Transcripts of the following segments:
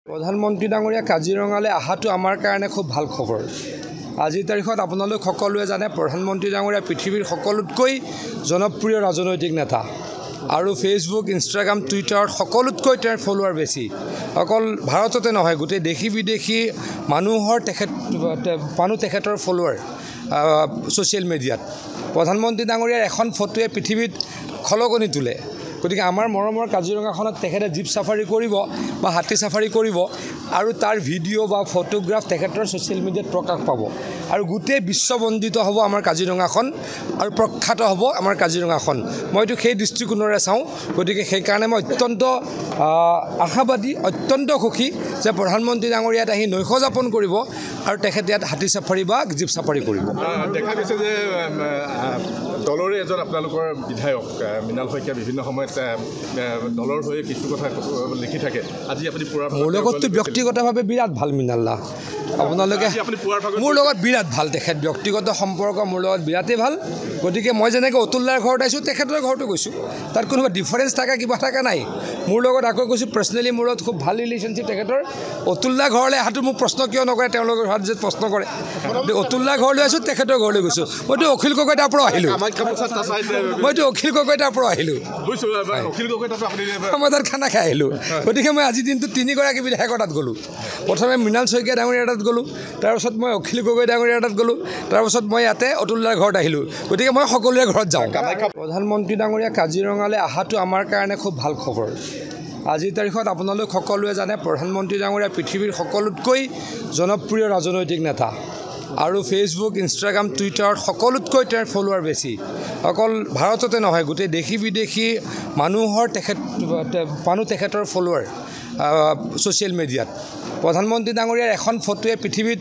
প্ৰধানমন্ত্ৰী ডাঙৰীয়া কাজিৰঙালৈ আহাটো আমাৰ কাৰণে খুব ভাল খবৰ। আজিৰ তাৰিখত আপোনালোক সকলোৱে জানে প্ৰধানমন্ত্ৰী ডাঙৰীয়া পৃথিৱীৰ সকলোতকৈ জনপ্ৰিয় ৰাজনৈতিক নেতা আৰু ফেচবুক, ইনষ্টাগ্ৰাম, টুইটাৰত সকলোতকৈ তেওঁৰ ফলোৱাৰ বেছি। অকল ভাৰততে নহয়, গোটেই দেশী বিদেশী মানুহৰ তেখেতৰ ফলোৱাৰ ছ'চিয়েল মিডিয়াত। প্ৰধানমন্ত্ৰী ডাঙৰীয়াৰ এখন ফটোৱে পৃথিৱীত খলকনি তোলে। গতিকে আমাৰ মৰমৰ কাজিৰঙাখনত তেখেতে জীপ চাফাৰী কৰিব বা হাতী চাফাৰী কৰিব আৰু তাৰ ভিডিঅ' বা ফটোগ্ৰাফ তেখেতৰ ছ'চিয়েল মিডিয়াত প্ৰকাশ পাব আৰু গোটেই বিশ্ববন্দিত হ'ব আমাৰ কাজিৰঙাখন আৰু প্ৰখ্যাত হ'ব আমাৰ কাজিৰঙাখন। মইতো সেই দৃষ্টিকোণেৰে চাওঁ। গতিকে সেইকাৰণে মই অত্যন্ত আশাবাদী, অত্যন্ত সুখী যে প্ৰধানমন্ত্ৰী ডাঙৰীয়াত আহি নৈশ যাপন কৰিব আৰু তেখেতে ইয়াত হাতী চাফাৰী বা জীপ চাফাৰী কৰিব। দেখা গৈছে যে দলৰে এজন আপোনালোকৰ বিধায়ক মৃণাল শইকীয়া বিভিন্ন সময়ত দলৰ হৈ কিছু কথা লিখি থাকে। আজি আপুনি মোৰ লগততো ব্যক্তিগতভাৱে বিৰাট ভাল মৃণালদা। আপোনালোকে মোৰ লগত বিৰাট ভাল, তেখেত ব্যক্তিগত সম্পৰ্ক মোৰ লগত বিৰাটেই ভাল। গতিকে মই যেনেকৈ অতুলদাৰ ঘৰত আহিছোঁ, তেখেতৰ ঘৰতো গৈছোঁ। তাত কোনোবা ডিফাৰেঞ্চ থকা কিবা থকা নাই। মোৰ লগত আকৌ কৈছোঁ পাৰ্চনেলি মোৰ লগত খুব ভাল ৰিলেশ্যনশ্বিপ তেখেতৰ। অতুলদাৰ ঘৰলৈ অহাটো মোক প্ৰশ্ন কিয় নকৰে, তেওঁলোকৰ ঘৰত যে প্ৰশ্ন কৰে। অতুলদাৰ ঘৰলৈ আছোঁ, তেখেতৰ ঘৰলৈ গৈছোঁ। মইতো অখিল গগৈ তাৰ পৰা আহিলোঁ। মই তাত খানা খাই আহিলোঁ। গতিকে মই আজিৰ দিনটোত 3গৰাকী বিধায়কৰ তাত গ'লোঁ। প্ৰথমে মৃণাল শইকীয়া ডাঙৰীয়াৰ তাত গ'লোঁ, তাৰপিছত মই অখিল গগৈ ডাঙৰীয়াৰ তাত গ'লোঁ, তাৰপিছত মই ইয়াতে অতুলদাৰ ঘৰত আহিলোঁ। গতিকে মই সকলোৰে ঘৰত যাওঁ। প্ৰধানমন্ত্ৰী ডাঙৰীয়া কাজিৰঙালৈ আহাটো আমাৰ কাৰণে খুব ভাল খবৰ। আজিৰ তাৰিখত আপোনালোক সকলোৱে জানে প্ৰধানমন্ত্ৰী ডাঙৰীয়া পৃথিৱীৰ সকলোতকৈ জনপ্ৰিয় ৰাজনৈতিক নেতা আৰু ফেচবুক, ইনষ্টাগ্ৰাম, টুইটাৰত সকলোতকৈ তেওঁৰ ফলোৱাৰ বেছি। অকল ভাৰততে নহয়, গোটেই দেশী বিদেশী মানুহৰ তেখেতৰ ফলোৱাৰ ছ'চিয়েল মিডিয়াত। প্ৰধানমন্ত্ৰী ডাঙৰীয়াৰ এখন ফটোৱে পৃথিৱীত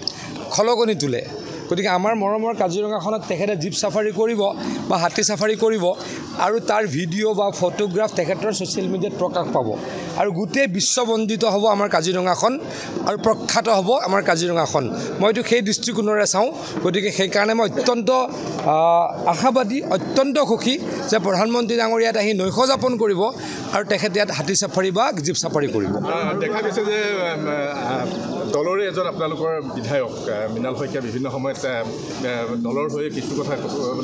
খলকনি তোলে। গতিকে আমাৰ মৰমৰ কাজিৰঙাখনত তেখেতে জীপ চাফাৰী কৰিব বা হাতী চাফাৰী কৰিব আৰু তাৰ ভিডিঅ' বা ফটোগ্ৰাফ তেখেতৰ ছ'চিয়েল মিডিয়াত প্ৰকাশ পাব আৰু গোটেই বিশ্ববন্দিত হ'ব আমাৰ কাজিৰঙাখন আৰু প্ৰখ্যাত হ'ব আমাৰ কাজিৰঙাখন। মইতো সেই দৃষ্টিকোণেৰে চাওঁ। গতিকে সেইকাৰণে মই অত্যন্ত আশাবাদী, অত্যন্ত সুখী যে প্ৰধানমন্ত্ৰী ডাঙৰীয়াত আহি নৈশ যাপন কৰিব আৰু তেখেতে ইয়াত হাতী চাফাৰী বা জীপ চাফাৰী কৰিব। দেখা গৈছে যে দলৰে এজন আপোনালোকৰ বিধায়ক মৃণাল শইকীয়া বিভিন্ন সময়ত দলৰ হৈ কিছু কথা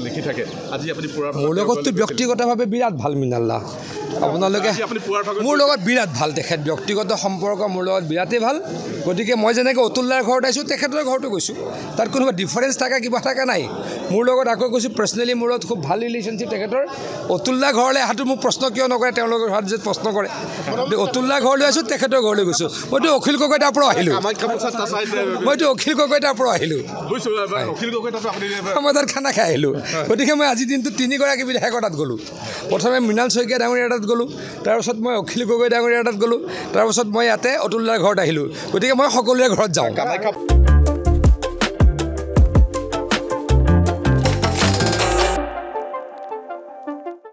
লিখি থাকে। আজি আপুনি মোৰ লগততো ব্যক্তিগতভাৱে বিৰাট ভাল মৃণালদা। আপোনালোকে মোৰ লগত বিৰাট ভাল, তেখেত ব্যক্তিগত সম্পৰ্ক মোৰ লগত বিৰাটেই ভাল। গতিকে মই যেনেকৈ অতুলদাৰ ঘৰত আহিছোঁ, তেখেতৰ ঘৰতো গৈছোঁ। তাত কোনোবা ডিফাৰেঞ্চ থকা কিবা থকা নাই। মোৰ লগত আকৌ কৈছোঁ পাৰ্চনেলি মোৰ লগত খুব ভাল ৰিলেশ্যনশ্বিপ তেখেতৰ। অতুলদাৰ ঘৰলৈ অহাটো মোক প্ৰশ্ন কিয় নকৰে, তেওঁলোকৰ ঘৰত যে প্ৰশ্ন কৰে। অতুলদাৰ ঘৰলৈ আছোঁ, তেখেতৰ ঘৰলৈ গৈছোঁ। মইতো অখিল গগৈ তাৰ পৰা আহিলোঁ। মই তাত খানা খাই আহিলোঁ। গতিকে মই আজিৰ দিনটোত 3গৰাকী বিধায়কৰ তাত গ'লোঁ। প্ৰথমে মৃণাল শইকীয়া ডাঙৰীয়াৰ তাত গ'লোঁ, তাৰপিছত মই অখিল গগৈ ডাঙৰীয়াৰ তাত গ'লোঁ, তাৰপিছত মই ইয়াতে অতুলদাৰ ঘৰত আহিলোঁ। গতিকে মই সকলোৰে ঘৰত যাওঁ।